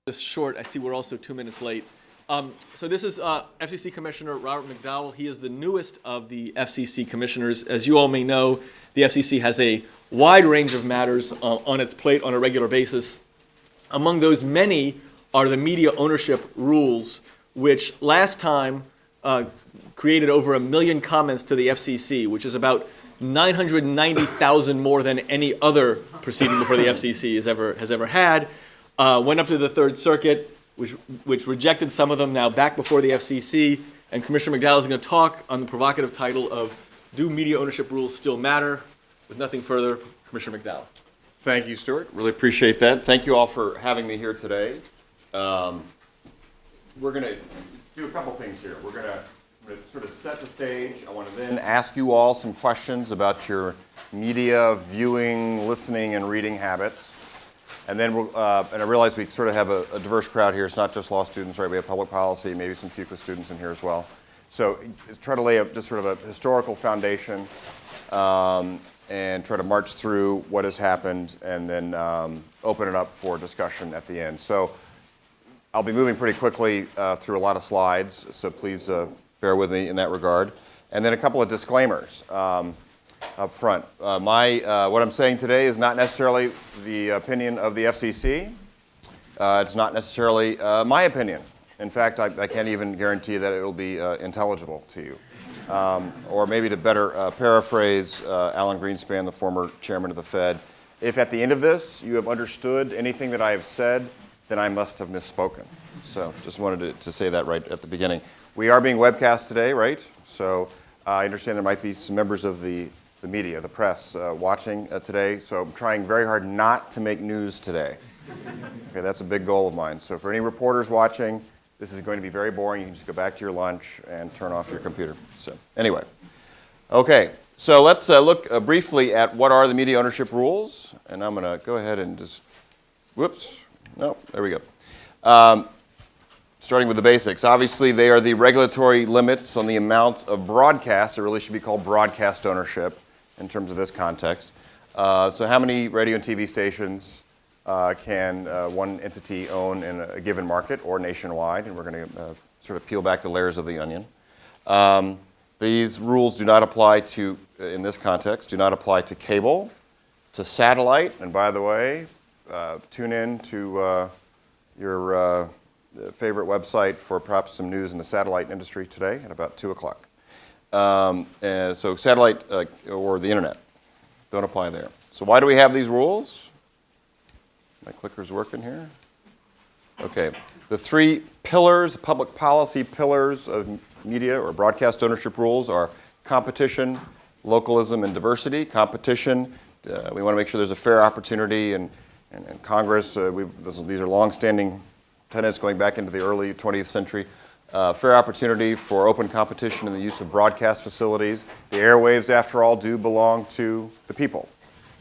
This short. I see we're also 2 minutes late. So this is FCC Commissioner Robert McDowell. He is the newest of the FCC commissioners. As you all may know, the FCC has a wide range of matters on its plate on a regular basis. Among those many are the media ownership rules, which last time created over 1 million comments to the FCC, which is about 990,000 more than any other proceeding before the FCC has ever had. Went up to the Third Circuit, which rejected some of them, now back before the FCC. And Commissioner McDowell is going to talk on the provocative title of Do Media Ownership Rules Still Matter? With nothing further, Commissioner McDowell. Thank you, Stuart. Really appreciate that. Thank you all for having me here today. We're going to do a couple things here. We're going to sort of set the stage. I want to then ask you all some questions about your media viewing, listening, and reading habits. And then, and I realize we sort of have a diverse crowd here. It's not just law students, right? We have public policy, maybe some FUCA students in here as well. So try to lay up just sort of a historical foundation and try to march through what has happened and then open it up for discussion at the end. So I'll be moving pretty quickly through a lot of slides, so please bear with me in that regard. And then a couple of disclaimers. Up front. What I'm saying today is not necessarily the opinion of the FCC. It's not necessarily my opinion. In fact, I can't even guarantee that it will be intelligible to you. Or maybe to better paraphrase Alan Greenspan, the former chairman of the Fed, if at the end of this you have understood anything that I have said, then I must have misspoken. So just wanted to say that right at the beginning. We are being webcast today, right? So I understand there might be some members of the media, the press, watching today, so I'm trying very hard not to make news today. Okay, that's a big goal of mine. So for any reporters watching, this is going to be very boring. You can just go back to your lunch and turn off your computer. So anyway, okay, so let's look briefly at what are the media ownership rules, and I'm going to go ahead and just, whoops, no, there we go. Starting with the basics. Obviously, they are the regulatory limits on the amount of broadcast. It really should be called broadcast ownership in terms of this context. So how many radio and TV stations can one entity own in a given market or nationwide? And we're going to sort of peel back the layers of the onion. These rules do not apply to, in this context, do not apply to cable, to satellite. And by the way, tune in to your favorite website for perhaps some news in the satellite industry today at about 2 o'clock. So satellite or the internet don't apply there. So why do we have these rules? My clicker's working here. Okay. The three pillars, public policy pillars of media or broadcast ownership rules are competition, localism, and diversity. Competition, we want to make sure there's a fair opportunity, and Congress, these are long-standing tenets going back into the early 20th century. Fair opportunity for open competition in the use of broadcast facilities. The airwaves, after all, do belong to the people.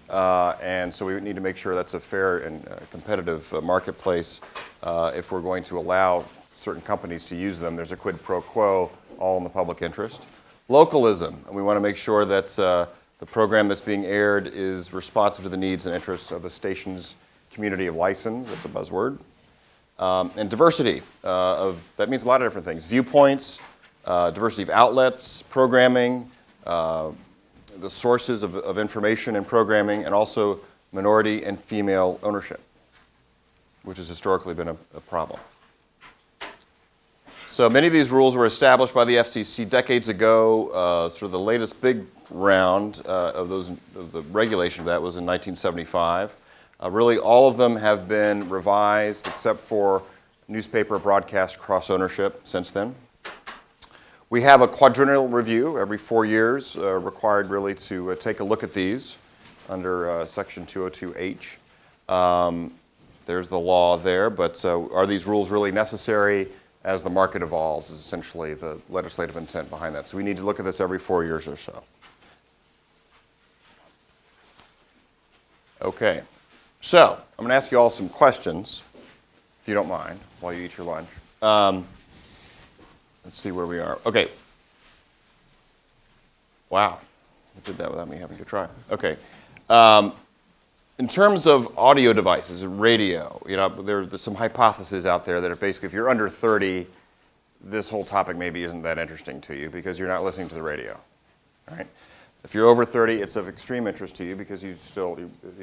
And so we need to make sure that's a fair and competitive marketplace. If we're going to allow certain companies to use them, there's a quid pro quo, all in the public interest. Localism, and we want to make sure that the program that's being aired is responsive to the needs and interests of the station's community of license. That's a buzzword. And diversity, that means a lot of different things. Viewpoints, diversity of outlets, programming, the sources of information and programming, and also minority and female ownership, which has historically been a problem. So many of these rules were established by the FCC decades ago. Sort of the latest big round of the regulation of that was in 1975. Really, all of them have been revised except for newspaper broadcast cross-ownership since then. We have a quadrennial review every 4 years required really to take a look at these under Section 202H. There's the law there, but are these rules really necessary as the market evolves is essentially the legislative intent behind that. So we need to look at this every 4 years or so. Okay. So, I'm going to ask you all some questions, if you don't mind, while you eat your lunch. Let's see where we are. Okay. Wow. I did that without me having to try. Okay. in terms of audio devices, radio, there's some hypotheses out there that are basically, if you're under 30, this whole topic maybe isn't that interesting to you because you're not listening to the radio, right? If you're over 30, it's of extreme interest to you because you still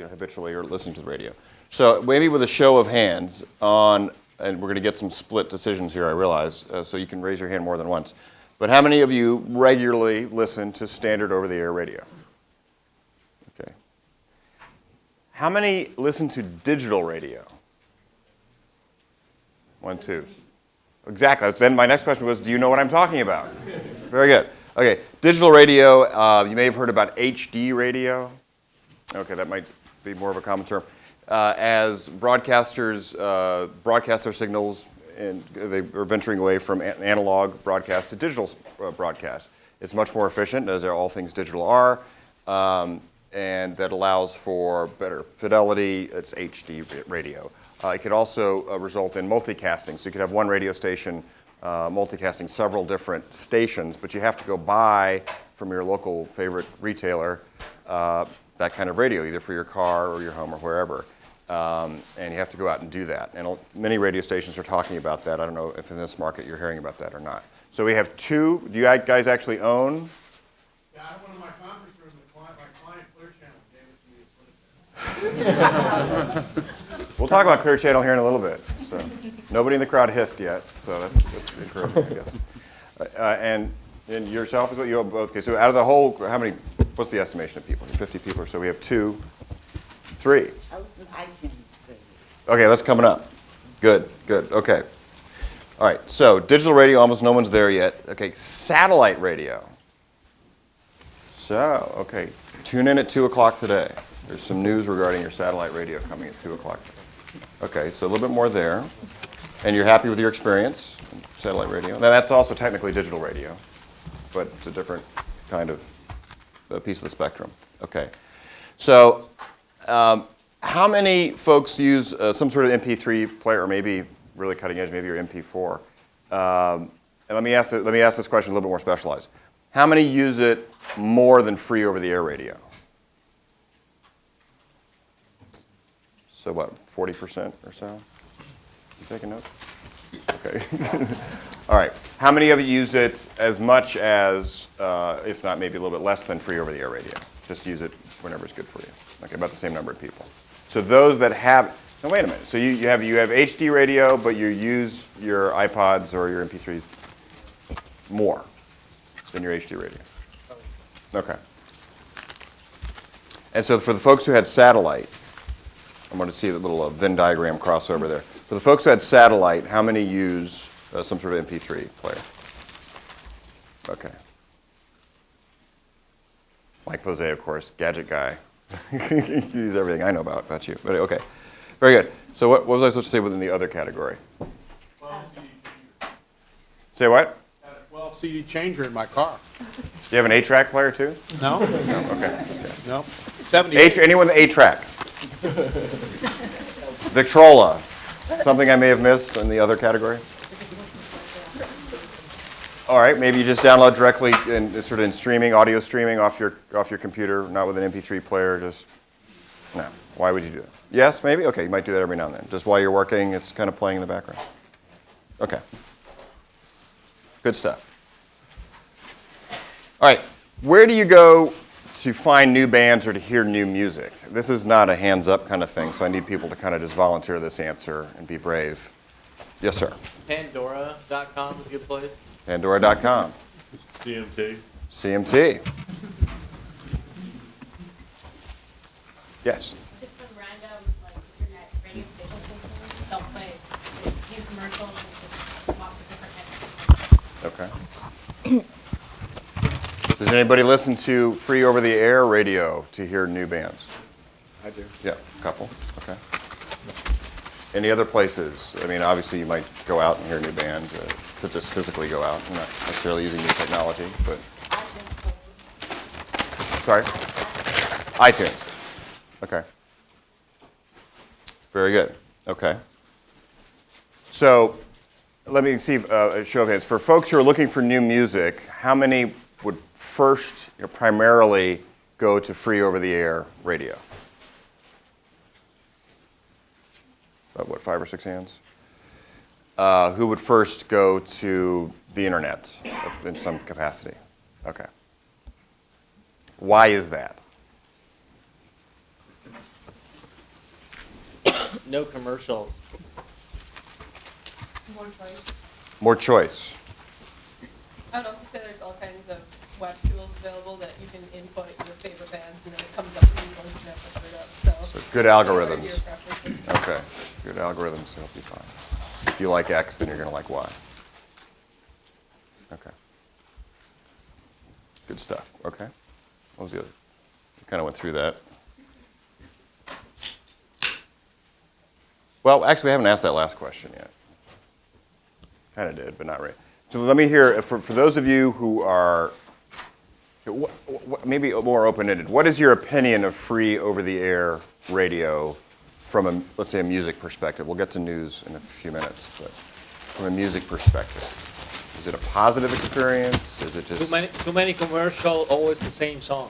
habitually are listening to the radio. So maybe with a show of hands on, and we're going to get some split decisions here, I realize, so you can raise your hand more than once. But how many of you regularly listen to standard over-the-air radio? Okay. How many listen to digital radio? 1, 2. Exactly. Then my next question was, do you know what I'm talking about? Very good. Okay, digital radio, you may have heard about HD radio. Okay, that might be more of a common term. As broadcasters broadcast their signals, and they are venturing away from analog broadcast to digital broadcast. It's much more efficient, as all things digital are, and that allows for better fidelity. It's HD radio. It could also result in multicasting. So you could have one radio station multicasting several different stations, but you have to go buy from your local favorite retailer that kind of radio, either for your car or your home or wherever. And you have to go out and do that. And many radio stations are talking about that. I don't know if in this market you're hearing about that or not. So we have 2. Do you guys actually own? Yeah, I have one in my conference room. My client, Clear Channel, gave it to me to put it there. We'll talk about Clear Channel here in a little bit. So nobody in the crowd hissed yet, so that's encouraging, I guess. And yourself is what you have both. Okay, so out of the whole, what's the estimation of people? 50 people or so. We have 2, 3. I listen to iTunes. Okay, that's coming up. Good, okay. All right, so digital radio, almost no one's there yet. Okay, satellite radio. So, okay, tune in at 2 o'clock today. There's some news regarding your satellite radio coming at 2 o'clock today. Okay, so a little bit more there. And you're happy with your experience in satellite radio. Now, that's also technically digital radio, but it's a different kind of piece of the spectrum. Okay, so how many folks use some sort of MP3 player, or maybe really cutting edge, maybe your MP4? And let me ask this question a little bit more specialized. How many use it more than free over-the-air radio? So what, 40% or so? You taking notes? Okay. All right. How many of you use it as much as, if not maybe a little bit less than free over-the-air radio? Just use it whenever it's good for you. Okay, about the same number of people. So those that have, now wait a minute. So you have HD radio, but you use your iPods or your MP3s more than your HD radio. Okay. And so for the folks who had satellite, I'm going to see the little Venn diagram crossover there. For the folks who had satellite, how many use some sort of MP3 player? Okay. Mike Posey, of course, gadget guy. You use everything I know about you. But okay. Very good. So what was I supposed to say within the other category? 12 CD changer. Say what? I had a 12 CD changer in my car. Do you have an 8-track player too? No? No? Okay. No. 70. Anyone with 8-track? Victrola. Something I may have missed in the other category? All right, maybe you just download directly in streaming, audio streaming off your computer, not with an MP3 player. Just no. Why would you do that? Yes, maybe. Okay, you might do that every now and then. Just while you're working, it's kind of playing in the background. Okay. Good stuff. All right, where do you go to find new bands or to hear new music? This is not a hands up kind of thing, so I need people to kind of just volunteer this answer and be brave. Yes, sir. Pandora.com is a good place. Pandora.com. CMT. CMT. Yes. Just some random internet radio stations. They'll play new commercials and just lots of different Okay. Does anybody listen to free over-the-air radio to hear new bands? I do. Yeah, a couple. Okay. Any other places? I mean, obviously you might go out and hear a new band, to just physically go out, not necessarily using new technology, but. Sorry? iTunes. Okay. Very good. Okay. So let me see a show of hands. For folks who are looking for new music, how many would first primarily go to free over-the-air radio? what, 5 or 6 hands? Who would first go to the internet in some capacity? Okay. Why is that? No commercials. More choice. More choice. I would also say there's all kinds of web tools available that you can input your favorite bands and then it comes up to you once you have to put it up. So Good whatever algorithms. your preference is. Okay. Good algorithms to help you find. If you like X, then you're going to like Y. Okay. Good stuff. Okay. What was the other? We kind of went through that. Well, actually, we haven't asked that last question yet. Kind of did, but not really. So let me hear, for those of you who are maybe more open-ended, what is your opinion of free over-the-air radio from, let's say, a music perspective? We'll get to news in a few minutes, but from a music perspective. Is it a positive experience? Is it just... Too many commercial, always the same song.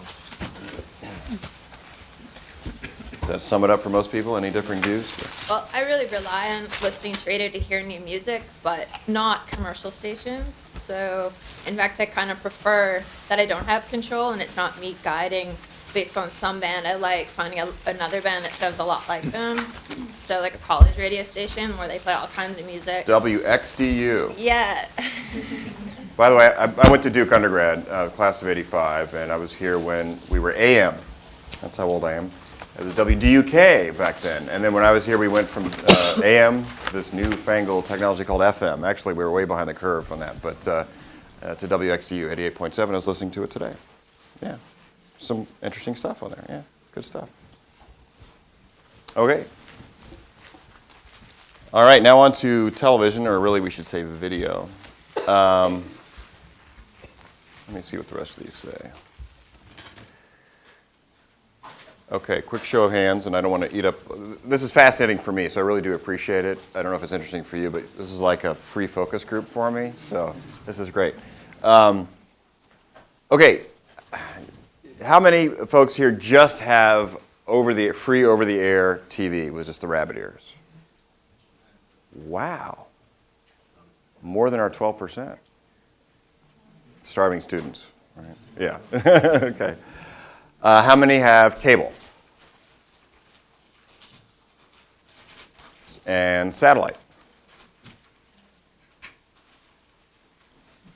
Does that sum it up for most people? Any differing views? Well, I really rely on listening to radio to hear new music, but not commercial stations. So, in fact, I kind of prefer that I don't have control and it's not me guiding based on some band. I like finding another band that sounds a lot like them. So, like a college radio station where they play all kinds of music. WXDU. Yeah. By the way, I went to Duke undergrad, class of '85, and I was here when we were AM. That's how old I am. It was WDUK back then. And then when I was here, we went from AM, this newfangled technology called FM. Actually, we were way behind the curve on that, but to WXDU 88.7. I was listening to it today. Yeah, some interesting stuff on there. Yeah, good stuff. Okay. All right, now on to television, or really we should say video. Let me see what the rest of these say. Okay, quick show of hands, and I don't want to eat up. This is fascinating for me, so I really do appreciate it. I don't know if it's interesting for you, but this is like a free focus group for me, so this is great. Okay, how many folks here just have free over-the-air TV with just the rabbit ears? Wow. More than our 12%. Starving students, right? Yeah, okay. How many have cable? And satellite?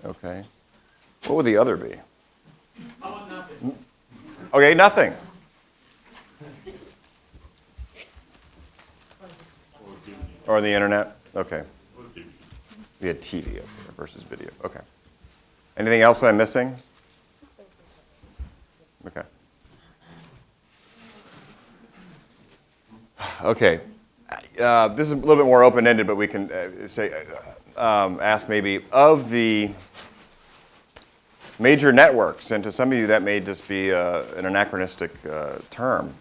Okay. What would the other be? Nothing. Okay, nothing. Or the internet? Okay. We had TV up there versus video. Okay. Anything else that I'm missing? Okay. Okay. This is a little bit more open-ended, but we can ask maybe of the major networks, and to some of you that may just be an anachronistic term,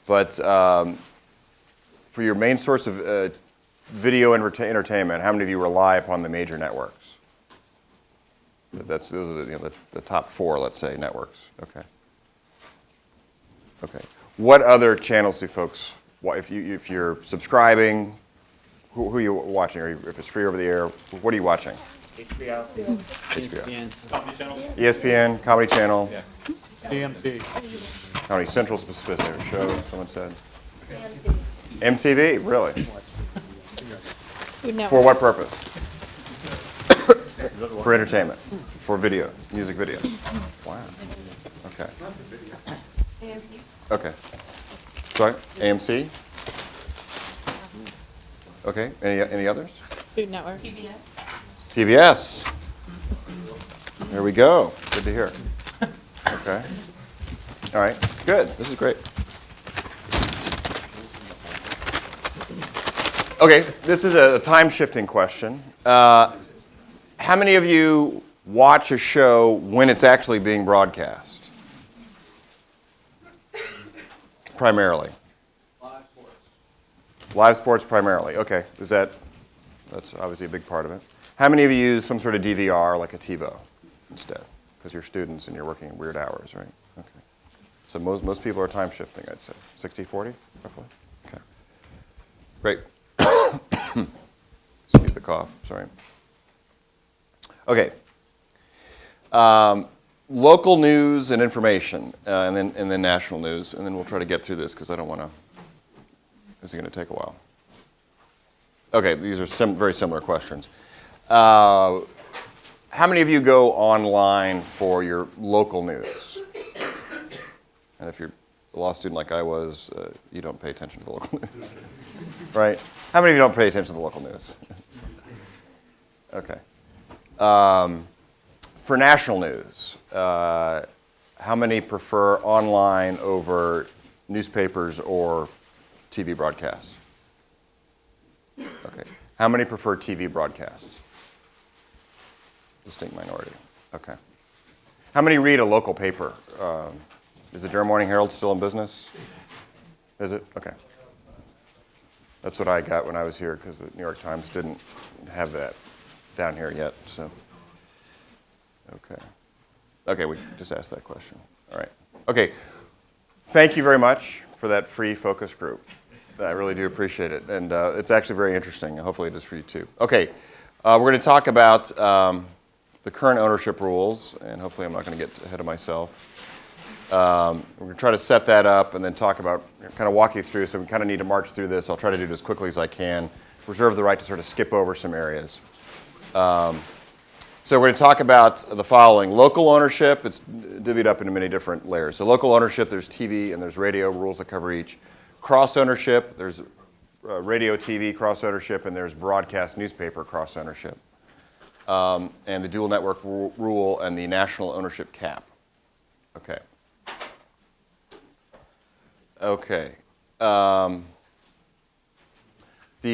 but for your main source of video entertainment, how many of you rely upon the major networks? Those are the top 4, let's say, networks. Okay. Okay. What other channels do folks? If you're subscribing, who are you watching? Or if it's free over the air, what are you watching? HBO. HBO. Comedy Channel. ESPN, Comedy Channel, Yeah. CMT. Comedy Central specific show, someone said. MTV, really? For what purpose? For entertainment, for video, music video. Wow. Okay. AMC. Okay. Sorry, AMC? Okay, any others? Food Network. PBS. PBS. There we go. Good to hear. Okay. All right, good. This is great. Okay, this is a time-shifting question. How many of you watch a show when it's actually being broadcast? Primarily. Live sports. Live sports primarily. Okay, that's obviously a big part of it. How many of you use some sort of DVR like a TiVo instead? Because you're students and you're working weird hours, right? Okay. So most people are time shifting, I'd say. 60-40, roughly? Okay. Great. Excuse the cough, sorry. Okay. Local news and information, and then national news, and then we'll try to get through this because I don't want to. This is going to take a while. Okay, these are very similar questions. How many of you go online for your local news? And if you're a law student like I was, you don't pay attention to the local news, right? How many of you don't pay attention to the local news? Okay. For national news, how many prefer online over newspapers or TV broadcasts? Okay. How many prefer TV broadcasts? Distinct minority. Okay. How many read a local paper? Is the Durham Morning Herald still in business? Is it? Okay. That's what I got when I was here because the New York Times didn't have that down here yet. So, okay. Okay, we just asked that question. All right. Okay. Thank you very much for that free focus group. I really do appreciate it. And it's actually very interesting. Hopefully it is for you too. Okay. We're going to talk about the current ownership rules, and hopefully I'm not going to get ahead of myself. We're going to try to set that up and then talk about, kind of walk you through, so we kind of need to march through this. I'll try to do it as quickly as I can. Reserve the right to sort of skip over some areas. So we're going to talk about the following. Local ownership, it's divvied up into many different layers. So local ownership, there's TV and there's radio, rules that cover each. Cross ownership, there's radio, TV, cross ownership, and there's broadcast newspaper cross ownership. And the dual network rule and the national ownership cap. Okay. Okay. The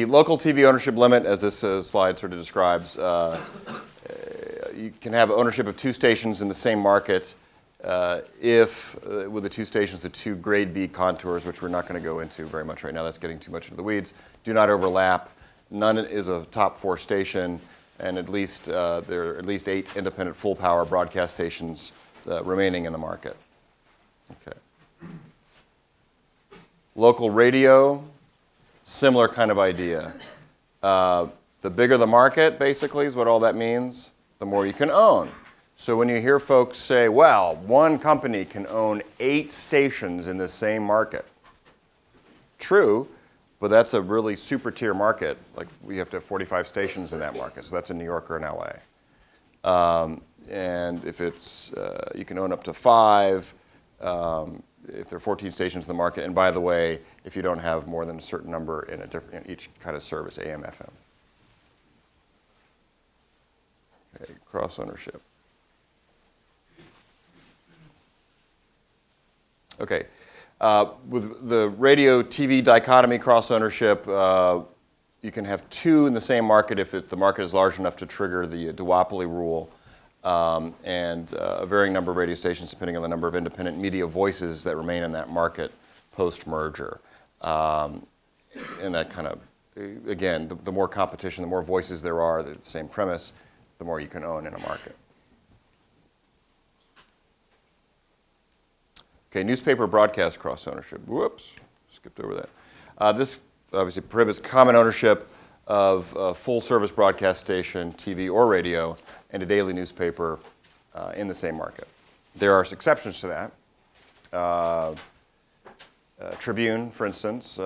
local TV ownership limit, as this slide sort of describes, you can have ownership of 2 stations in the same market if, with the 2 stations, the 2 grade B contours, which we're not going to go into very much right now, that's getting too much into the weeds, do not overlap. None is a top 4 station, and at least there are at least 8 independent full power broadcast stations remaining in the market. Okay. Local radio, similar kind of idea. The bigger the market, basically, is what all that means, the more you can own. So when you hear folks say, well, one company can own 8 stations in the same market. True, but that's a really super tier market. Like we have to have 45 stations in that market, so that's in New York or in LA. And if it's, you can own up to 5. If there are 14 stations in the market, and by the way, if you don't have more than a certain number in each kind of service, AM, FM. Okay, cross ownership. Okay, with the radio TV dichotomy cross ownership, you can have 2 in the same market if the market is large enough to trigger the duopoly rule. And a varying number of radio stations depending on the number of independent media voices that remain in that market post-merger. And that kind of, again, the more competition, the more voices there are, the same premise, the more you can own in a market. Okay, newspaper broadcast cross-ownership. Whoops, skipped over that. This obviously prohibits common ownership of a full-service broadcast station, TV or radio, and a daily newspaper in the same market. There are exceptions to that. Tribune, for instance,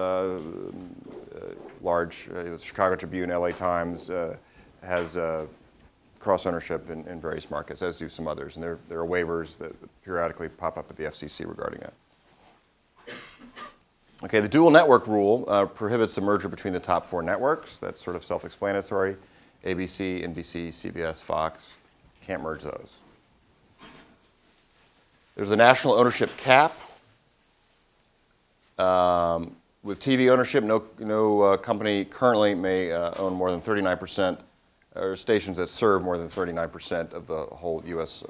large, the Chicago Tribune, LA Times has cross-ownership in various markets, as do some others. And there are waivers that periodically pop up at the FCC regarding that. Okay, the dual network rule prohibits the merger between the top 4 networks. That's sort of self-explanatory. ABC, NBC, CBS, Fox. Can't merge those. There's a national ownership cap. With TV ownership, no company currently may own more than 39%, or stations that serve more than 39% of the whole U.S.,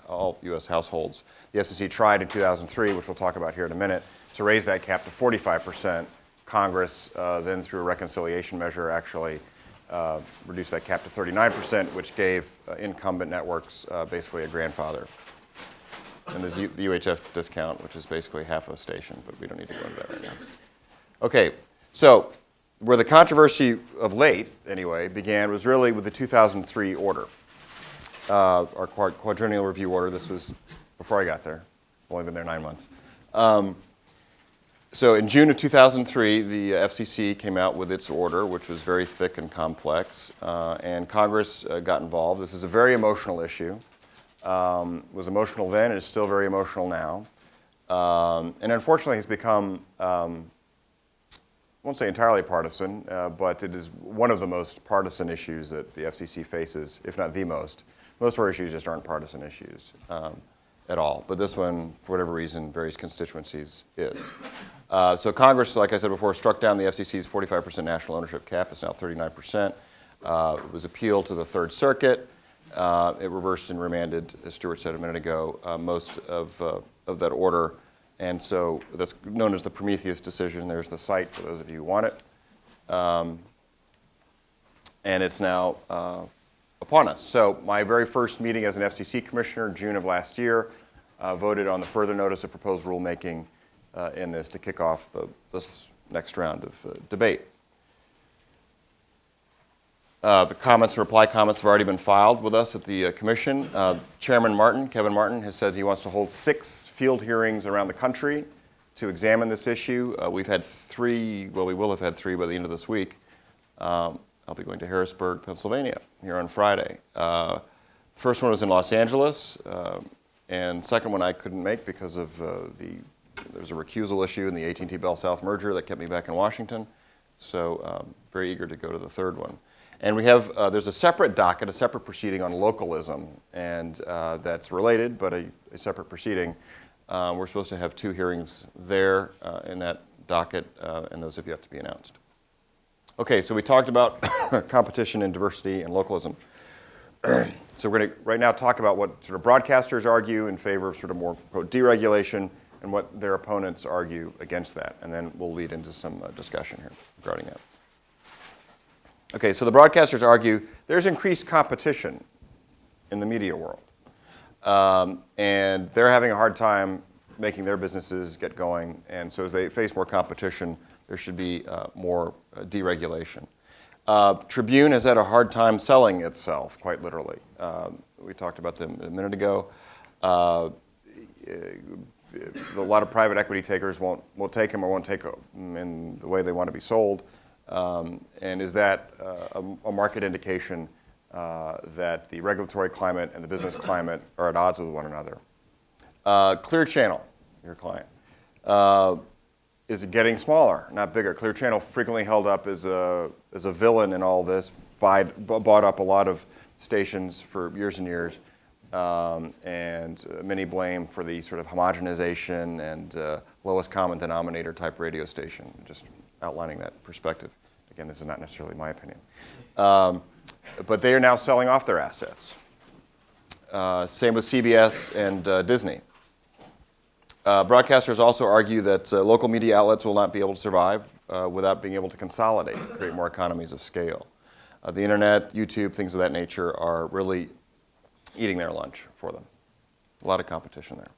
all U.S. households. The FCC tried in 2003, which we'll talk about here in a minute, to raise that cap to 45%. Congress then, through a reconciliation measure, actually reduced that cap to 39%, which gave incumbent networks basically a grandfather. And there's the UHF discount, which is basically half a station, but we don't need to go into that right now. Okay, so Where the controversy of late, anyway, began was really with the 2003 order, our quadrennial review order. This was before I got there. I've only been there 9 months. So in June of 2003, the FCC came out with its order, which was very thick and complex, and Congress got involved. This is a very emotional issue. It was emotional then, and is still very emotional now. And unfortunately, it's become, I won't say entirely partisan, but it is one of the most partisan issues that the FCC faces, if not the most. Most of our issues just aren't partisan issues at all. But this one, for whatever reason, various constituencies is. So Congress, like I said before, struck down the FCC's 45% national ownership cap. It's now 39%. It was appealed to the Third Circuit. It reversed and remanded, as Stuart said a minute ago, most of that order. And so that's known as the Prometheus decision. There's the site for those of you who want it. And it's now upon us. So my very first meeting as an FCC Commissioner, June of last year, voted on the further notice of proposed rulemaking in this to kick off this next round of debate. The comments and reply comments have already been filed with us at the Commission. Chairman Martin, Kevin Martin, has said he wants to hold 6 field hearings around the country to examine this issue. We've had 3, well, we will have had 3 by the end of this week. I'll be going to Harrisburg, Pennsylvania, here on Friday. First one was in Los Angeles, and second one I couldn't make because of there was a recusal issue in the AT&T Bell South merger that kept me back in Washington. So very eager to go to the third one. And we have, there's a separate docket, a separate proceeding on localism, and that's related, but a separate proceeding. We're supposed to have 2 hearings there in that docket, and those have yet to be announced. Okay, so we talked about competition and diversity and localism. So we're going to right now talk about what sort of broadcasters argue in favor of sort of more, quote, deregulation, and what their opponents argue against that. And then we'll lead into some discussion here regarding that. Okay, so the broadcasters argue there's increased competition in the media world. And they're having a hard time making their businesses get going. And so as they face more competition, there should be more deregulation. Tribune has had a hard time selling itself, quite literally. We talked about them a minute ago. A lot of private equity takers won't take them or won't take them in the way they want to be sold. And is that a market indication that the regulatory climate and the business climate are at odds with one another? Clear Channel, your client, is getting smaller, not bigger. Clear Channel frequently held up as a villain in all this, bought up a lot of stations for years and years, and many blame for the sort of homogenization and lowest common denominator type radio station, just outlining that perspective. Again, this is not necessarily my opinion. But they are now selling off their assets. Same with CBS and Disney. Broadcasters also argue that local media outlets will not be able to survive without being able to consolidate, create more economies of scale. The internet, YouTube, things of that nature are really eating their lunch for them. A lot of competition there.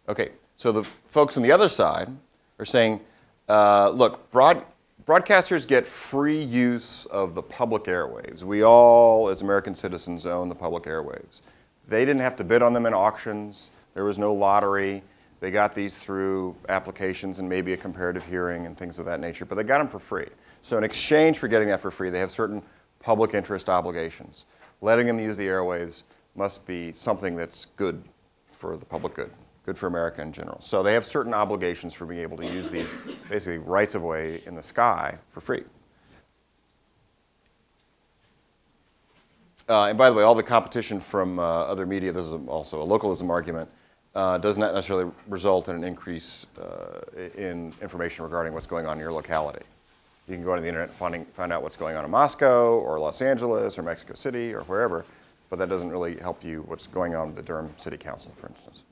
Okay, so the folks on the other side are saying, look, broadcasters get free use of the public airwaves. We all, as American citizens, own the public airwaves. They didn't have to bid on them in auctions. There was no lottery. They got these through applications and maybe a comparative hearing and things of that nature, but they got them for free. So in exchange for getting that for free, they have certain public interest obligations. Letting them use the airwaves must be something that's good for the public good for America in general. So they have certain obligations for being able to use these basically rights of way in the sky for free. And by the way, all the competition from other media, this is also a localism argument, does not necessarily result in an increase in information regarding what's going on in your locality. You can go to the internet and find out what's going on in Moscow or Los Angeles or Mexico City or wherever, but that doesn't really help you what's going on with the Durham City Council, for instance.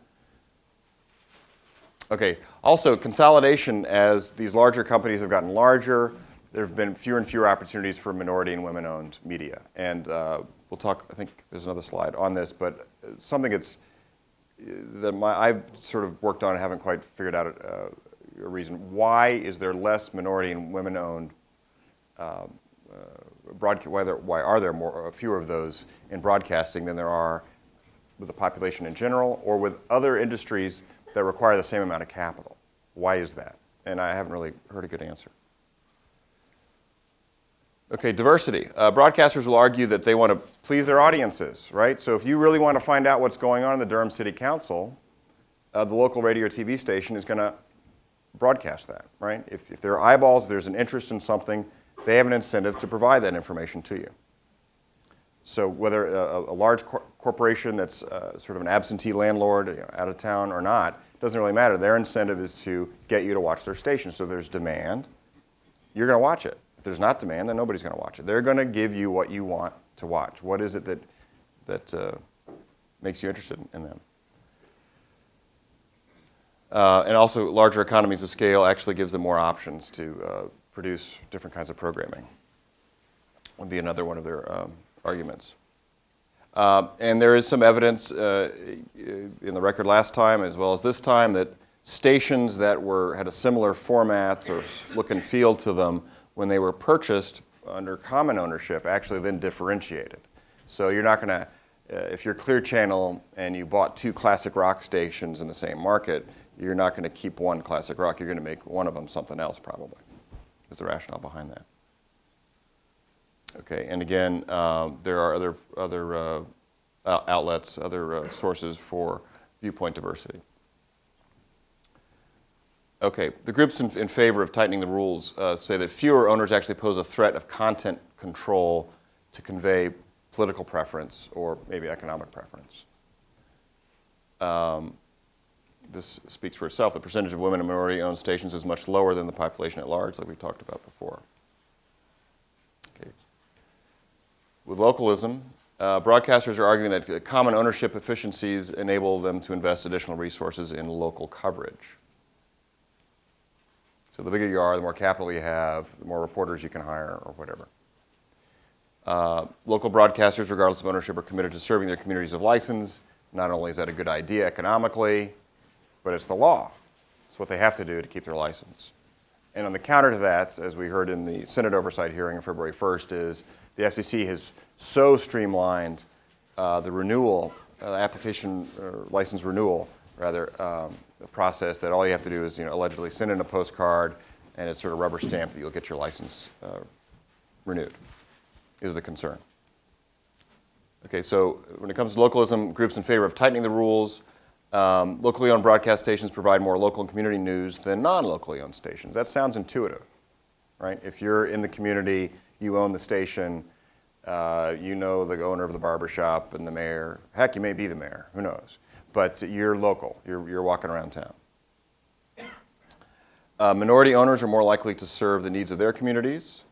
Okay, also consolidation. As these larger companies have gotten larger, there have been fewer and fewer opportunities for minority and women-owned media. And we'll talk, I think there's another slide on this, but something that I've sort of worked on and haven't quite figured out a reason. Why is there less minority and women-owned why are there fewer of those in broadcasting than there are with the population in general or with other industries that require the same amount of capital? Why is that? And I haven't really heard a good answer. Okay, diversity. Broadcasters will argue that they want to please their audiences, right? So if you really want to find out what's going on in the Durham City Council, the local radio or TV station is going to broadcast that, right? If there are eyeballs, there's an interest in something, they have an incentive to provide that information to you. So whether a large corporation that's sort of an absentee landlord, out of town or not, doesn't really matter. Their incentive is to get you to watch their station. So there's demand, you're going to watch it. If there's not demand, then nobody's going to watch it. They're going to give you what you want to watch. What is it that makes you interested in them? And also, larger economies of scale actually gives them more options to produce different kinds of programming. Would be another one of their arguments. And there is some evidence in the record last time as well as this time that stations that had a similar format or look and feel to them when they were purchased under common ownership actually then differentiated. So you're not going to, if you're Clear Channel and you bought 2 classic rock stations in the same market, you're not going to keep one classic rock. You're going to make one of them something else probably, is the rationale behind that. Okay, and again, there are other outlets, other sources for viewpoint diversity. Okay, the groups in favor of tightening the rules say that fewer owners actually pose a threat of content control to convey political preference or maybe economic preference. This speaks for itself. The percentage of women and minority-owned stations is much lower than the population at large, like we talked about before. Okay. With localism, broadcasters are arguing that common ownership efficiencies enable them to invest additional resources in local coverage. So the bigger you are, the more capital you have, the more reporters you can hire or whatever. Local broadcasters, regardless of ownership, are committed to serving their communities of license. Not only is that a good idea economically, but it's the law. It's what they have to do to keep their license. And on the counter to that, as we heard in the Senate oversight hearing on February 1st, is the FCC has so streamlined the renewal, application or license renewal, rather, the process that all you have to do is, allegedly send in a postcard, and it's sort of rubber stamped that you'll get your license renewed, is the concern. Okay, so when it comes to localism, groups in favor of tightening the rules. Locally owned broadcast stations provide more local and community news than non-locally owned stations. That sounds intuitive, right? If you're in the community, you own the station, you know the owner of the barbershop and the mayor. Heck, you may be the mayor, who knows? But you're local, you're walking around town. Minority owners are more likely to serve the needs of their communities.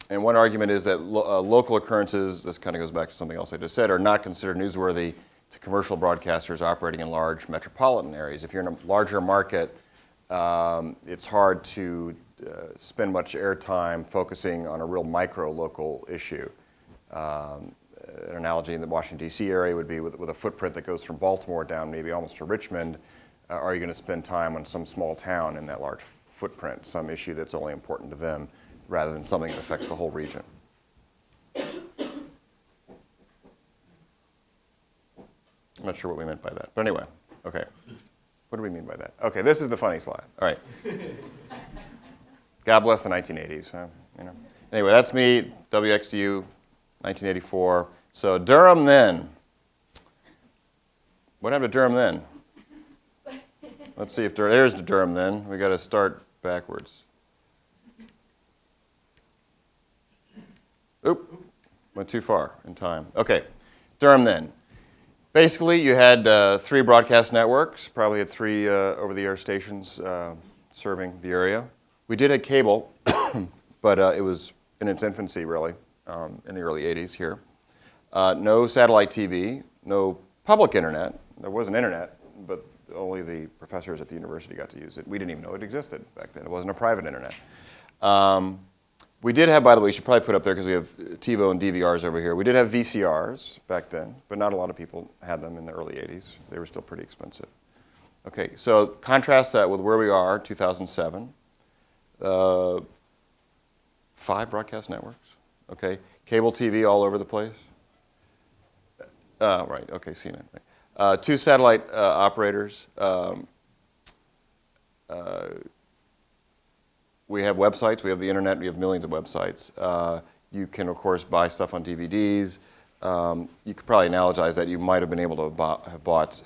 And one argument is that local occurrences, this kind of goes back to something else I just said, are not considered newsworthy to commercial broadcasters operating in large metropolitan areas. If you're in a larger market, it's hard to spend much airtime focusing on a real micro local issue. An analogy in the Washington, D.C. area would be with a footprint that goes from Baltimore down maybe almost to Richmond. Are you going to spend time on some small town in that large footprint, some issue that's only important to them, rather than something that affects the whole region? I'm not sure what we meant by that. But anyway, okay. What do we mean by that? Okay, this is the funny slide. All right. God bless the 1980s. Huh? Anyway, that's me, WXDU, 1984. So Durham then. What happened to Durham then? Let's see if there's the Durham then. We got to start backwards. Oop, went too far in time. Okay, Durham then. Basically, you had 3 broadcast networks, probably had 3 over-the-air stations serving the area. We did have cable, but it was in its infancy, really, in the early 80s here. No satellite TV, no public internet. There was an internet, but only the professors at the university got to use it. We didn't even know it existed back then. It wasn't a private internet. We did have, by the way, you should probably put up there because we have TiVo and DVRs over here. We did have VCRs back then, but not a lot of people had them in the early 80s. They were still pretty expensive. Okay, so contrast that with where we are, 2007. 5 broadcast networks. Okay, cable TV all over the place. Right. Okay, CNN. Right. 2 satellite operators. We have websites. We have the internet. We have millions of websites. You can, of course, buy stuff on DVDs. You could probably analogize that you might have been able to have bought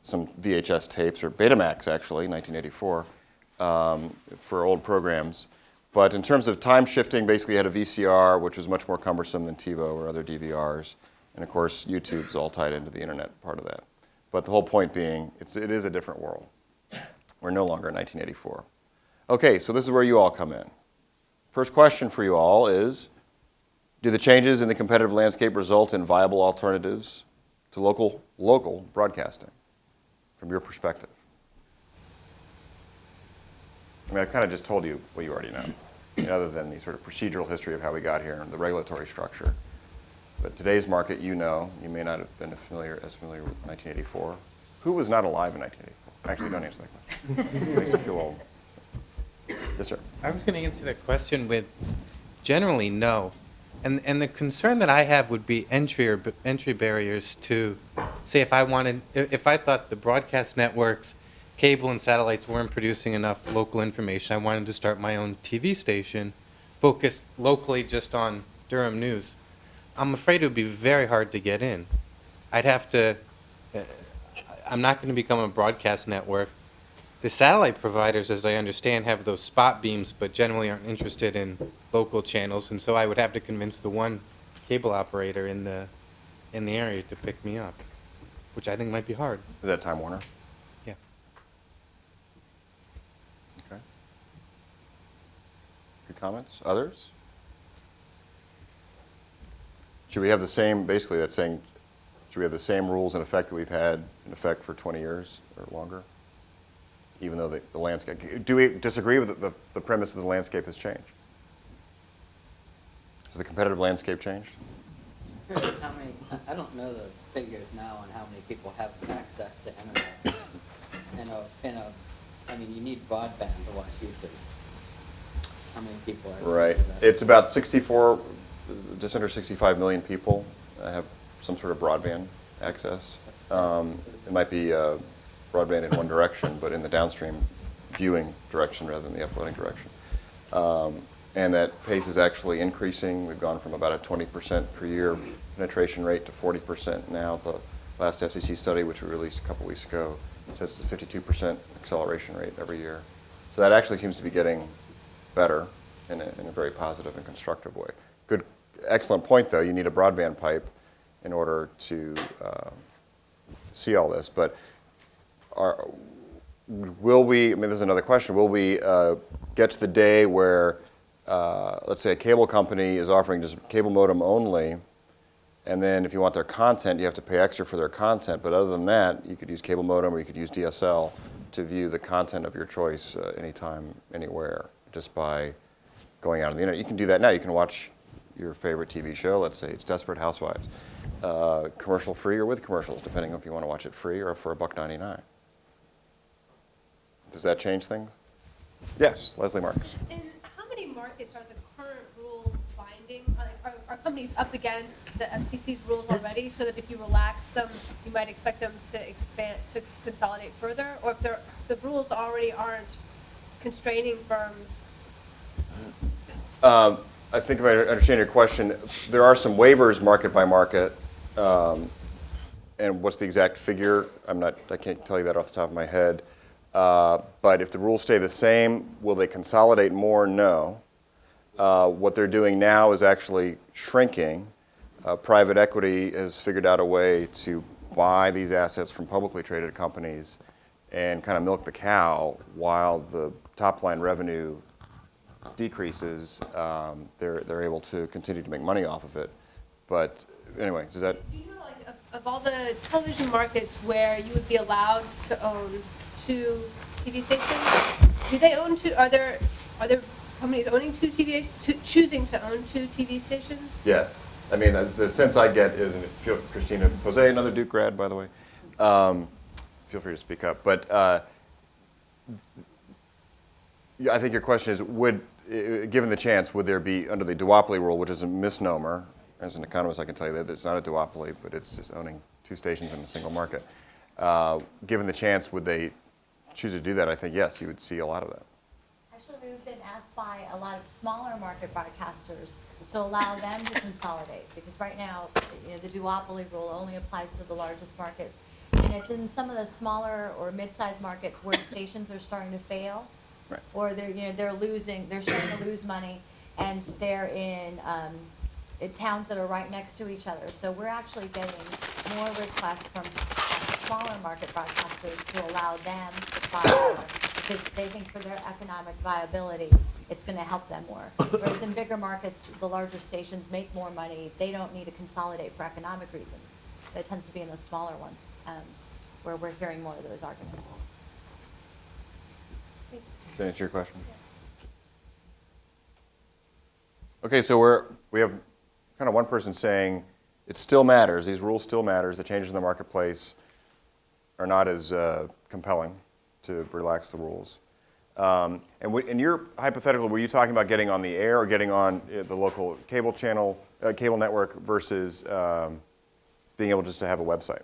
some VHS tapes, or Betamax, actually, 1984, for old programs. But in terms of time shifting, basically you had a VCR, which was much more cumbersome than TiVo or other DVRs. And of course, YouTube's all tied into the internet part of that. But the whole point being, it is a different world. We're no longer in 1984. Okay, so this is where you all come in. First question for you all is, do the changes in the competitive landscape result in viable alternatives to local broadcasting, from your perspective? I mean, I kind of just told you what you already know, other than the sort of procedural history of how we got here and the regulatory structure. But today's market, you know, you may not have been as familiar with 1984. Who was not alive in 1984? Actually, don't answer that question. It makes me feel old. Yes, sir. I was going to answer that question with generally no. And the concern that I have would be entry barriers to, say, if I thought the broadcast networks, cable and satellites weren't producing enough local information, I wanted to start my own TV station focused locally just on Durham news. I'm afraid it would be very hard to get in. I'd have to, I'm not going to become a broadcast network. The satellite providers, as I understand, have those spot beams, but generally aren't interested in local channels, and so I would have to convince the one cable operator in the area to pick me up, which I think might be hard. Is that Time Warner? Yeah. Okay. Good comments. Others? Should we have the same, basically that's saying, should we have the same rules in effect that we've had in effect for 20 years or longer? Even though the landscape, do we disagree with the premise that the landscape has changed? Has the competitive landscape changed? How many, I don't know the figures now on how many people have access to internet. I mean, you need broadband to watch YouTube. How many people are? Right. It's about 64, just under 65 million people have some sort of broadband access. It might be broadband in one direction, but in the downstream viewing direction rather than the uploading direction. And that pace is actually increasing. We've gone from about a 20% per year penetration rate to 40% now. The last FCC study, which we released a couple weeks ago, says it's a 52% acceleration rate every year. So that actually seems to be getting better in a very positive and constructive way. Good, excellent point, though. You need a broadband pipe in order to see all this. But will we, I mean, this is another question, will we get to the day where, let's say a cable company is offering just cable modem only, and then if you want their content, you have to pay extra for their content, but other than that, you could use cable modem or you could use DSL to view the content of your choice anytime, anywhere, just by going out on the internet. You can do that now. You can watch your favorite TV show, let's say it's Desperate Housewives, commercial free or with commercials, depending on if you want to watch it free or for $1.99. Does that change things? Yes, Leslie Marks. In how many markets are the current rules binding? Are companies up against the FCC's rules already, so that if you relax them, you might expect them to expand, to consolidate further? Or if the rules already aren't constraining firms? I think if I understand your question, there are some waivers market by market. And what's the exact figure? I can't tell you that off the top of my head. But if the rules stay the same, will they consolidate more? No. What they're doing now is actually shrinking. Private equity has figured out a way to buy these assets from publicly traded companies and kind of milk the cow while the top line revenue decreases. They're able to continue to make money off of it. But anyway, does that? Do you know, like, of all the television markets where you would be allowed to own 2 TV stations, do they own 2? Are there companies owning 2 TV, choosing to own 2 TV stations? Yes. I mean, the sense I get is, and feel Christina Jose, another Duke grad, by the way, feel free to speak up. But I think your question is, given the chance, would there be, under the duopoly rule, which is a misnomer, as an economist I can tell you that it's not a duopoly, but it's just owning two stations in a single market. Given the chance, would they choose to do that? I think yes, you would see a lot of that. Actually, we've been asked by a lot of smaller market broadcasters to allow them to consolidate, because right now, the duopoly rule only applies to the largest markets. And it's in some of the smaller or mid-sized markets where stations are starting to fail. Right. Or they're starting to lose money, and they're in towns that are right next to each other. So we're actually getting more requests from smaller market broadcasters to allow them to buy more, because they think for their economic viability, it's going to help them more. Whereas in bigger markets, the larger stations make more money. They don't need to consolidate for economic reasons. It tends to be in the smaller ones where we're hearing more of those arguments. Does that answer your question? Okay, so we have kind of one person saying it still matters, these rules still matters, the changes in the marketplace are not as compelling to relax the rules. And in your hypothetical, were you talking about getting on the air or getting on the local cable channel, cable network versus being able just to have a website?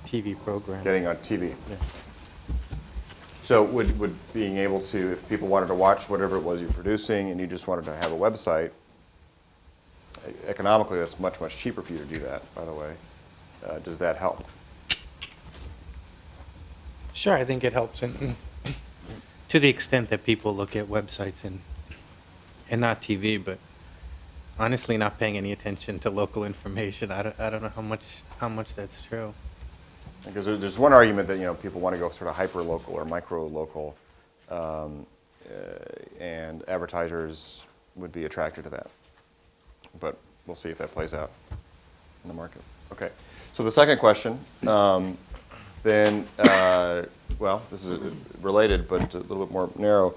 TV program. Getting on TV. Yeah. So would being able to, if people wanted to watch whatever it was you're producing and you just wanted to have a website, economically that's much, much cheaper for you to do that, by the way. Does that help? Sure, I think it helps, and to the extent that people look at websites and not TV, but honestly not paying any attention to local information. I don't know how much that's true. Because there's one argument that people want to go sort of hyper-local or micro-local, and advertisers would be attracted to that. But we'll see if that plays out in the market. Okay, so the second question, then, well, this is related but a little bit more narrow.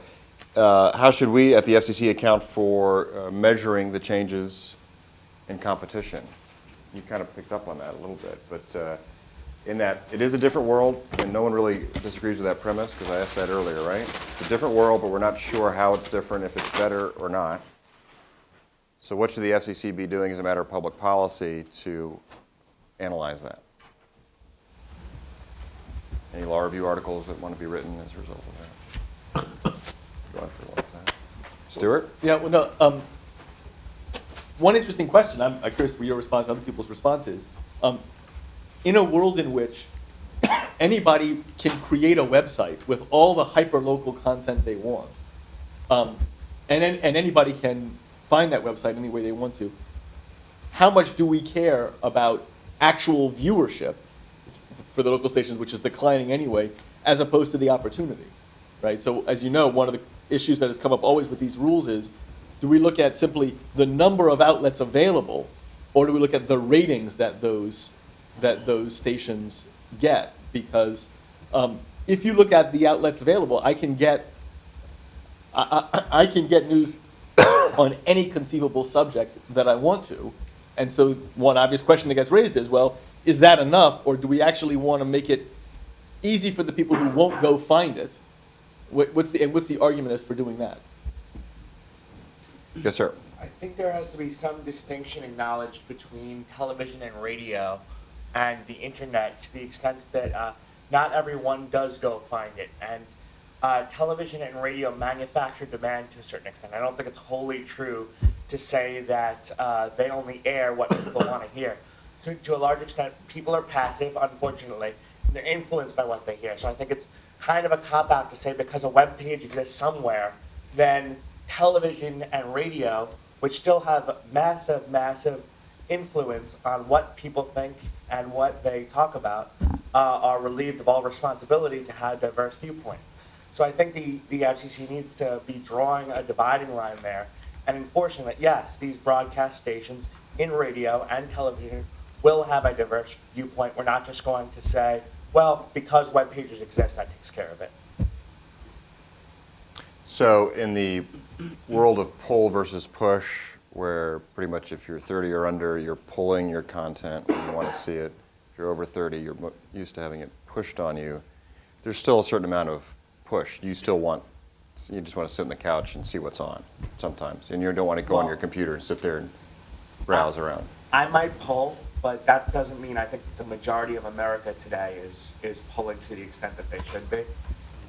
How should we at the FCC account for measuring the changes in competition? You kind of picked up on that a little bit, but in that it is a different world, and no one really disagrees with that premise, because I asked that earlier, right? It's a different world, but we're not sure how it's different, if it's better or not. So what should the FCC be doing as a matter of public policy to analyze that? Any law review articles that want to be written as a result of that? Go on for a long time. Stuart? Yeah, well, no, one interesting question, I'm curious for your response, other people's responses. In a world in which anybody can create a website with all the hyper-local content they want, and anybody can find that website any way they want to, how much do we care about actual viewership for the local stations, which is declining anyway, as opposed to the opportunity, right? So as you know, one of the issues that has come up always with these rules is, do we look at simply the number of outlets available, or do we look at the ratings that those stations get? Because if you look at the outlets available, I can get news on any conceivable subject that I want to. And so one obvious question that gets raised is, well, is that enough, or do we actually want to make it easy for the people who won't go find it? What's the argument as for doing that? Yes, sir. I think there has to be some distinction acknowledged between television and radio and the internet, to the extent that not everyone does go find it. And television and radio manufacture demand to a certain extent. I don't think it's wholly true to say that they only air what people want to hear. So, to a large extent, people are passive, unfortunately, and they're influenced by what they hear. So I think it's kind of a cop-out to say because a web page exists somewhere, then television and radio, which still have massive, massive influence on what people think and what they talk about, are relieved of all responsibility to have diverse viewpoints. So I think the FCC needs to be drawing a dividing line there and enforcing that, yes, these broadcast stations in radio and television will have a diverse viewpoint. We're not just going to say, well, because web pages exist, that takes care of it. So in the world of pull versus push, where pretty much if you're 30 or under, you're pulling your content when you want to see it. If you're over 30, you're used to having it pushed on you. There's still a certain amount of push. You just want to sit on the couch and see what's on sometimes, and you don't want to go on your computer and sit there and browse around. I might pull, but that doesn't mean I think the majority of America today is pulling to the extent that they should be.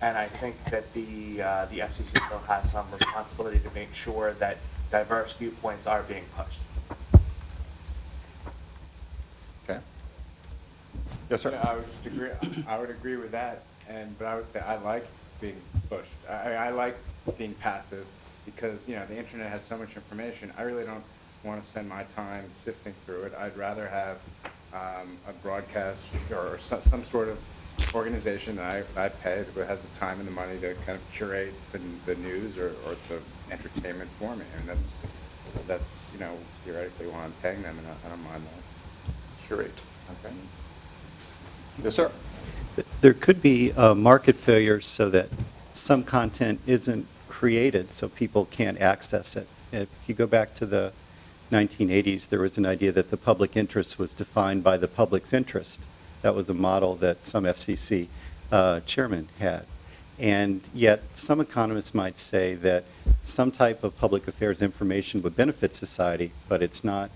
And I think that the FCC still has some responsibility to make sure that diverse viewpoints are being pushed. Okay. Yes, sir. Yeah, I would agree with that, but I would say I like being pushed. I like being passive because, you know, the internet has so much information. I really don't want to spend my time sifting through it. I'd rather have a broadcast or some sort of organization that I pay that has the time and the money to kind of curate the news or the entertainment for me. And that's you know, theoretically why I'm paying them, and I don't mind that. Curate. Okay. Yes, sir. There could be market failure so that some content isn't created so people can't access it. If you go back to the 1980s, there was an idea that the public interest was defined by the public's interest. That was a model that some FCC chairman had. And yet, some economists might say that some type of public affairs information would benefit society, but it's not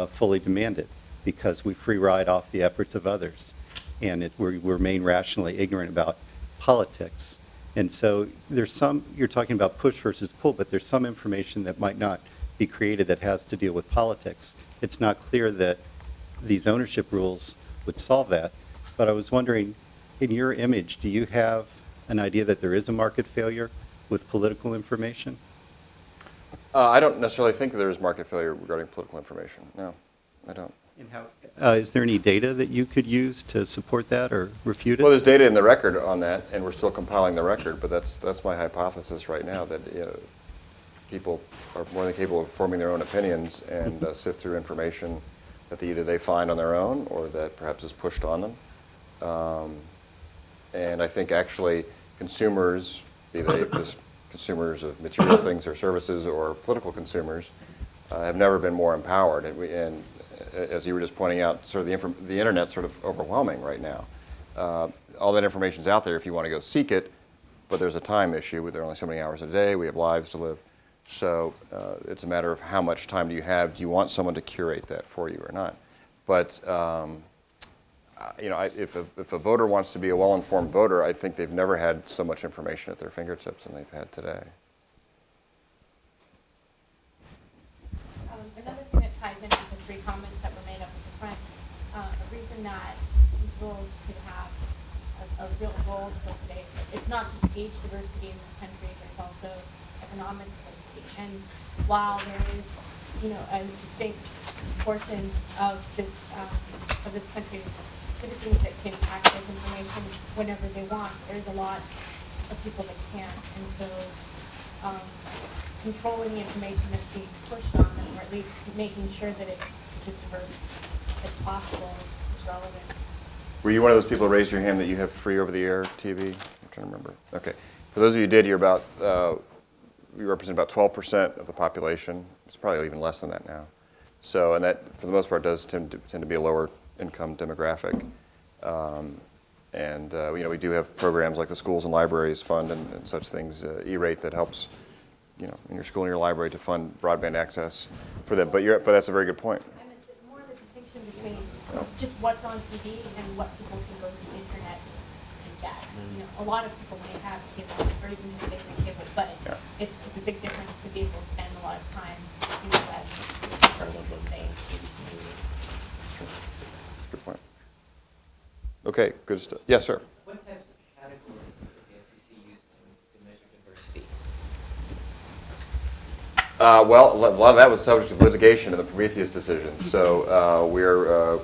fully demanded because we free ride off the efforts of others. And we remain rationally ignorant about politics. And so there's you're talking about push versus pull, but there's some information that might not be created that has to deal with politics. It's not clear that these ownership rules would solve that. But I was wondering, in your image, do you have an idea that there is a market failure with political information? I don't necessarily think there is market failure regarding political information. No, I don't. And how, is there any data that you could use to support that or refute it? Well, there's data in the record on that, and we're still compiling the record, but that's my hypothesis right now, that people are more than capable of forming their own opinions and sift through information that either they find on their own or that perhaps is pushed on them. And I think actually consumers, be they just consumers of material things or services or political consumers, have never been more empowered. And as you were just pointing out, sort of the internet's sort of overwhelming right now. All that information's out there if you want to go seek it, but there's a time issue. There are only so many hours a day. We have lives to live. So it's a matter of how much time do you have. Do you want someone to curate that for you or not? But you know, if a voter wants to be a well-informed voter, I think they've never had so much information at their fingertips than they've had today. Another thing that ties into the three comments that were made up at the front, a reason that these rules could have a real role still today, it's not just age diversity in this country, there's also economic diversity. And while there is, you know, a distinct portion of this country, citizens that can access information whenever they want, there's a lot of people that can't. And so controlling the information that's being pushed on them, or at least making sure that it's as diverse as possible is relevant. Were you one of those people who raised your hand that you have free over-the-air TV? I'm trying to remember. Okay. For those of you who did, you're about, you represent about 12% of the population. It's probably even less than that now. So, and that, for the most part, does tend to be a lower income demographic. You know, we do have programs like the Schools and Libraries Fund and such things, E-rate, that helps, you know, in your school and your library to fund broadband access for them. But that's a very good point. I meant more the distinction between just what's on TV and what people can go to the internet and get. You know, a lot of people may have cable or even basic cable, but it's a big difference to be able to spend a lot of time in the web for people saying. Good point. Okay, good stuff. Yes, sir. What types of categories does the FCC use to measure diversity? Well, a lot of that was subject of litigation in the Prometheus decision. So we're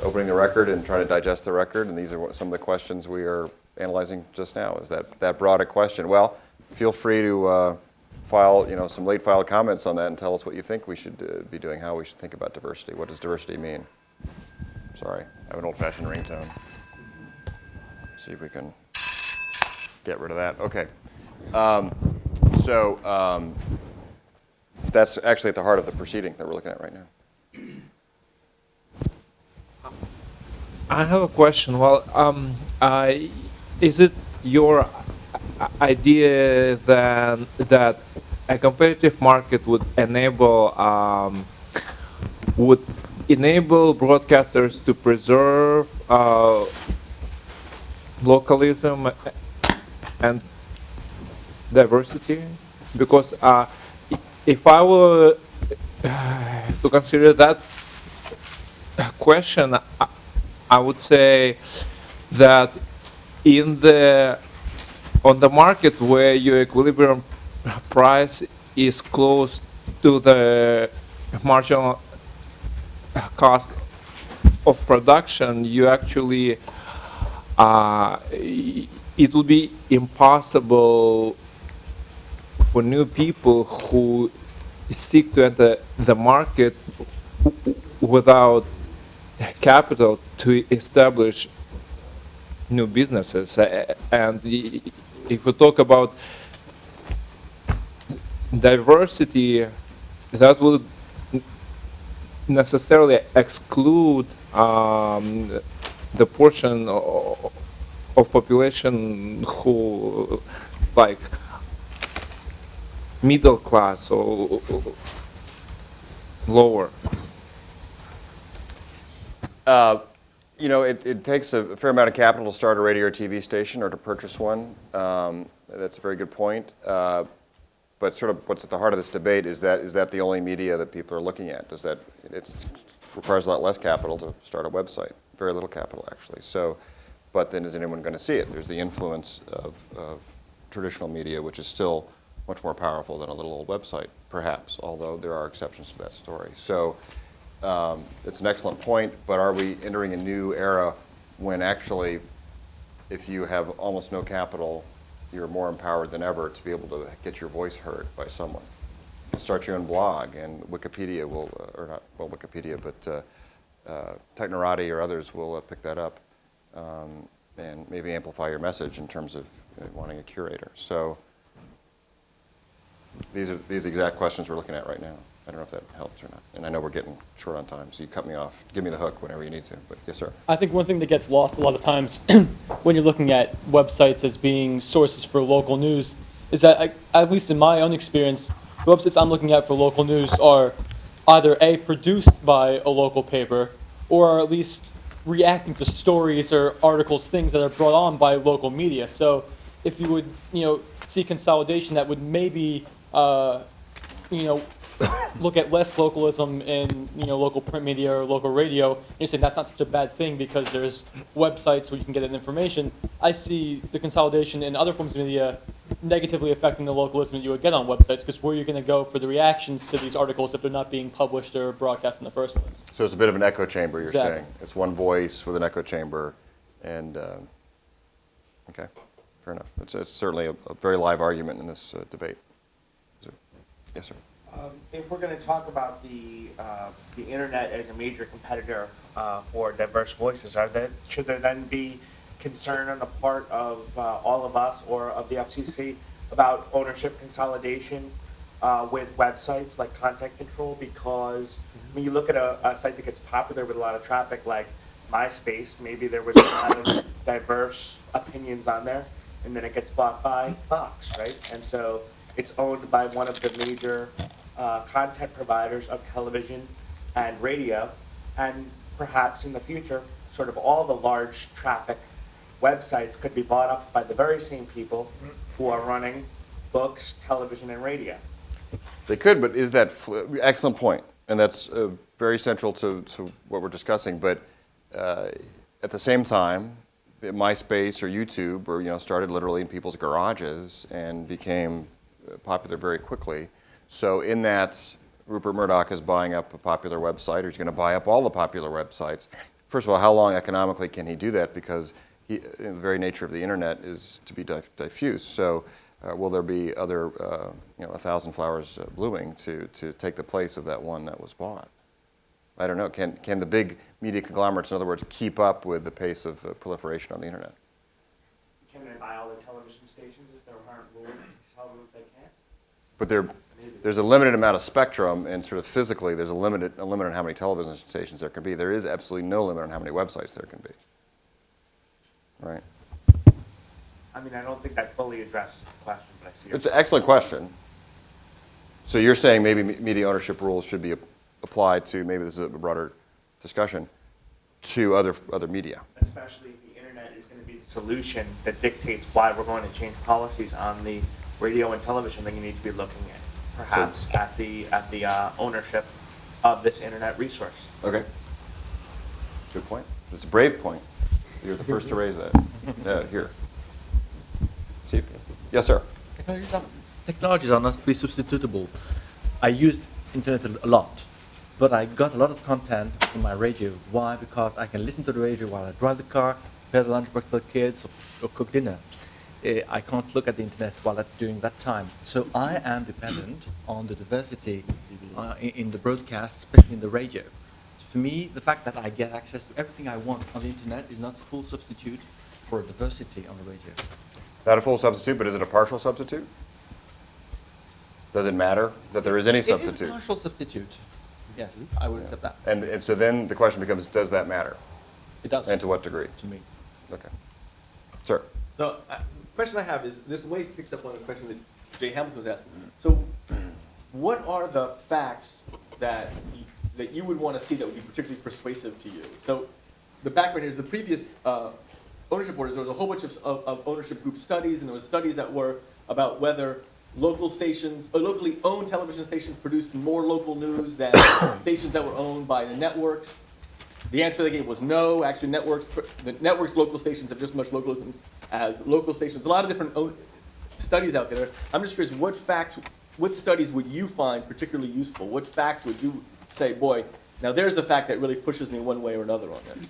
opening the record and trying to digest the record, and these are some of the questions we are analyzing just now. Is that broad a question? Well, feel free to file, you know, some late filed comments on that and tell us what you think we should be doing, how we should think about diversity. What does diversity mean? Sorry, I have an old-fashioned ringtone. See if we can get rid of that. Okay. That's actually at the heart of the proceeding that we're looking at right now. I have a question. Well, is it your idea then that a competitive market would enable broadcasters to preserve localism and diversity? Because if I were to consider that question, I would say that on the market where your equilibrium price is close to the marginal cost of production, you actually it would be impossible for new people who seek to enter the market without capital to establish new businesses. And if we talk about diversity, that would necessarily exclude the portion of population who, like, middle class or lower. You know, it takes a fair amount of capital to start a radio or TV station or to purchase one. That's a very good point. But sort of what's at the heart of this debate is that the only media that people are looking at? It requires a lot less capital to start a website, very little capital actually. So, but then is anyone going to see it? There's the influence of traditional media, which is still much more powerful than a little old website, perhaps, although there are exceptions to that story. So it's an excellent point, but are we entering a new era when actually, if you have almost no capital, you're more empowered than ever to be able to get your voice heard by someone? Start your own blog, and Wikipedia will, or not, well, Wikipedia, but Technorati or others will pick that up and maybe amplify your message in terms of wanting a curator. So these are the exact questions we're looking at right now. I don't know if that helps or not. And I know we're getting short on time, so you cut me off. Give me the hook whenever you need to. But yes, sir. I think one thing that gets lost a lot of times when you're looking at websites as being sources for local news is that, at least in my own experience, the websites I'm looking at for local news are either A, produced by a local paper, or are at least reacting to stories or articles, things that are brought on by local media. So if you would, see consolidation, that would maybe, look at less localism in local print media or local radio, and you're saying that's not such a bad thing because there's websites where you can get that information. I see the consolidation in other forms of media negatively affecting the localism that you would get on websites, because where you're going to go for the reactions to these articles if they're not being published or broadcast in the first place. So it's a bit of an echo chamber, you're Exactly. saying. It's one voice with an echo chamber, and okay, fair enough. It's certainly a very live argument in this debate. Yes, sir. If we're going to talk about the internet as a major competitor for diverse voices, should there then be concern on the part of all of us or of the FCC about ownership consolidation with websites like Content Control? Because when you look at a site that gets popular with a lot of traffic like MySpace, maybe there was a lot of diverse opinions on there, and then it gets bought by Fox, right? And so it's owned by one of the major content providers of television and radio, and perhaps in the future, sort of all the large traffic websites could be bought up by the very same people who are running books, television, and radio. They could, but is that excellent point, and that's very central to what we're discussing. But at the same time, MySpace or YouTube, or started literally in people's garages and became popular very quickly. So in that, Rupert Murdoch is buying up a popular website, or he's going to buy up all the popular websites. First of all, how long economically can he do that? Because the very nature of the internet is to be diffuse. So will there be other, 1,000 flowers blooming to take the place of that one that was bought? I don't know. Can the big media conglomerates, in other words, keep up with the pace of proliferation on the internet? Can they buy all the television stations if there aren't rules to tell them if they can't? But there's a limited amount of spectrum, and sort of physically, there's a limit on how many television stations there can be. There is absolutely no limit on how many websites there can be. Right? I mean, I don't think that fully addresses the question, but I see it. It's an excellent question. So you're saying maybe media ownership rules should be applied to, maybe this is a broader discussion, to other media. Especially if the internet is going to be the solution that dictates why we're going to change policies on the radio and television, then you need to be looking at perhaps at the ownership of this internet resource. Okay. Good point. It's a brave point. You're the first to raise that. Here. See. Yes, sir. Technologies are not free substitutable. I use internet a lot, but I got a lot of content in my radio. Why? Because I can listen to the radio while I drive the car, prepare the lunchbox for the kids, or cook dinner. I can't look at the internet while I'm doing that time. So I am dependent on the diversity in the broadcast, especially in the radio. For me, the fact that I get access to everything I want on the internet is not a full substitute for diversity on the radio. Not a full substitute, but is it a partial substitute? Does it matter that there is any substitute? It is a partial substitute. Yes, I would accept that. And so then the question becomes, does that matter? It does. And to what degree? To me. Okay. Sir. So, question I have is, this way picks up on a question that Jay Hamilton was asking. So, what are the facts that you would want to see that would be particularly persuasive to you? So, the background here is the previous ownership orders. There was a whole bunch of ownership group studies, and there was studies that were about whether local stations, or locally owned television stations produced more local news than stations that were owned by the networks. The answer they gave was no. Actually, the networks' local stations have just as much localism as local stations. A lot of different studies out there. I'm just curious, what studies would you find particularly useful? What facts would you say, boy, now there's a fact that really pushes me one way or another on this?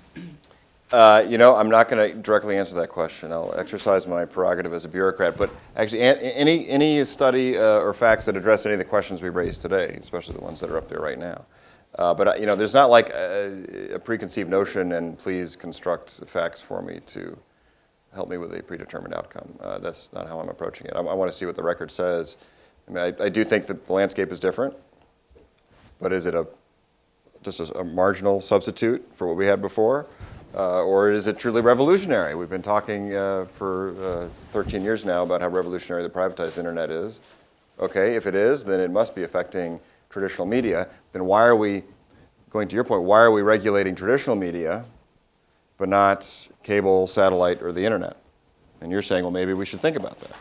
I'm not going to directly answer that question. I'll exercise my prerogative as a bureaucrat. But actually, any study or facts that address any of the questions we raised today, especially the ones that are up there right now. But there's not like a preconceived notion, and please construct facts for me to help me with a predetermined outcome. That's not how I'm approaching it. I want to see what the record says. I mean, I do think that the landscape is different, but is it just a marginal substitute for what we had before? Or is it truly revolutionary? We've been talking for 13 years now about how revolutionary the privatized internet is. Okay, if it is, then it must be affecting traditional media. Then why are we, going to your point, why are we regulating traditional media but not cable, satellite, or the internet? And you're saying, well, maybe we should think about that.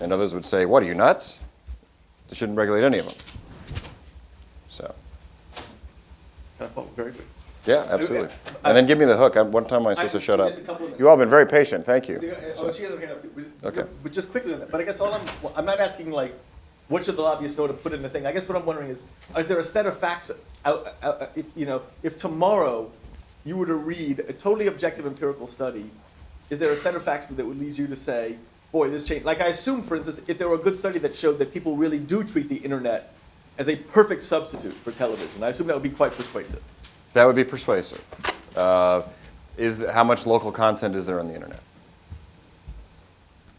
And others would say, what, are you nuts? They shouldn't regulate any of them. So. Very good. Yeah, absolutely. And then give me the hook. One time I supposed to shut up. You all been very patient. Thank you. Oh, she has her hand up too. Okay. But just quickly on that. But I guess I'm not asking like, what should the lobbyist know to put in the thing? I guess what I'm wondering is there a set of facts if tomorrow you were to read a totally objective empirical study, is there a set of facts that would lead you to say, boy, this changed? Like I assume, for instance, if there were a good study that showed that people really do treat the internet as a perfect substitute for television, I assume that would be quite persuasive. That would be persuasive. How much local content is there on the internet?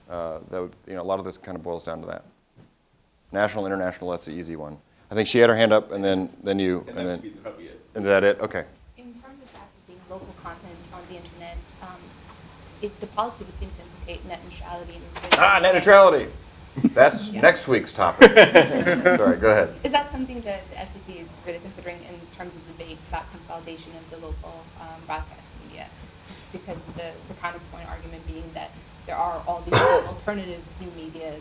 A lot of this kind of boils down to that. National, international, that's the easy one. I think she had her hand up, and then you, and then is that it? Okay. In terms of accessing local content on the internet, the policy would seem to implicate net neutrality. Net neutrality. That's next week's topic. Sorry, go ahead. Is that something that the FCC is really considering in terms of debate about consolidation of the local broadcast media? Because of the counterpoint argument being that there are all these alternative new media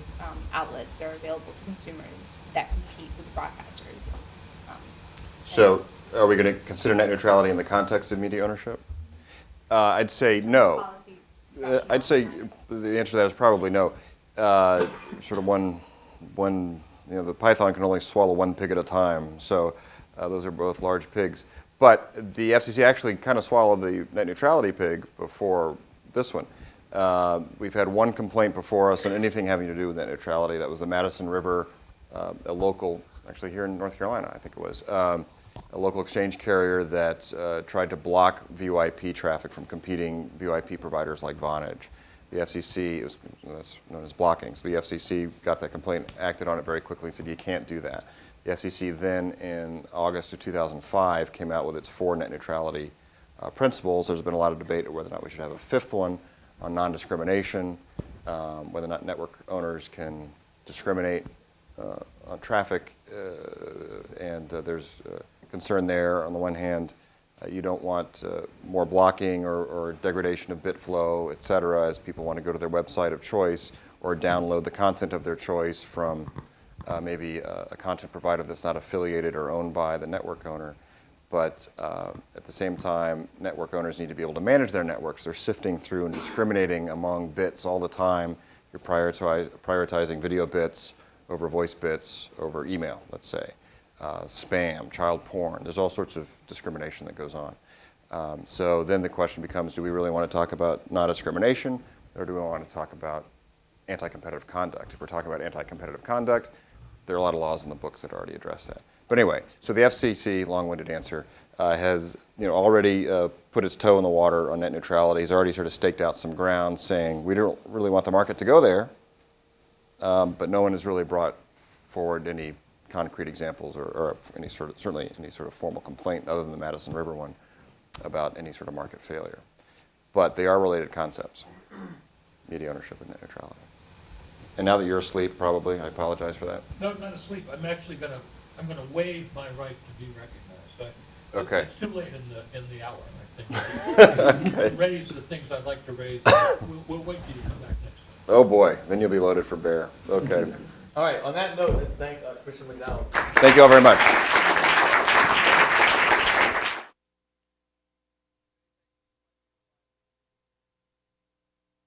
outlets that are available to consumers that compete with broadcasters. So are we going to consider net neutrality in the context of media ownership? I'd say no. I'd say the answer to that is probably no. Sort of the python can only swallow one pig at a time. So those are both large pigs. But the FCC actually kind of swallowed the net neutrality pig before this one. We've had one complaint before us on anything having to do with net neutrality. That was the Madison River, a local, actually here in North Carolina, I think it was, a local exchange carrier that tried to block VoIP traffic from competing VoIP providers like Vonage. The FCC, that's known as blocking, so the FCC got that complaint, acted on it very quickly, and said you can't do that. The FCC then, in August of 2005, came out with its 4 net neutrality principles. There's been a lot of debate whether or not we should have a 5th one. on non-discrimination, whether or not network owners can discriminate on traffic, and there's concern there. On the one hand, you don't want more blocking or degradation of bit flow, et cetera, as people want to go to their website of choice or download the content of their choice from maybe a content provider that's not affiliated or owned by the network owner. But at the same time, network owners need to be able to manage their networks. They're sifting through and discriminating among bits all the time. You're prioritizing video bits over voice bits over email, let's say. Spam, child porn. There's all sorts of discrimination that goes on. So then the question becomes, do we really want to talk about not discrimination, or do we want to talk about anti-competitive conduct? If we're talking about anti-competitive conduct, there are a lot of laws in the books that already address that. But anyway, so the FCC, long-winded answer, has already put its toe in the water on net neutrality. Has already sort of staked out some ground, saying we don't really want the market to go there, but no one has really brought forward any concrete examples or any sort of, certainly any sort of formal complaint other than the Madison River one about any sort of market failure. But they are related concepts, media ownership and net neutrality. And now that you're asleep, probably, I apologize for that. No, not asleep. I'm actually I'm gonna waive my right to be recognized. Okay. It's too late in the hour, I think. Okay. Raise the things I'd like to raise. We'll wait till you come back next time. Oh boy, then you'll be loaded for bear. Okay. All right, on that note, let's thank Commissioner McDowell. Thank you all very much.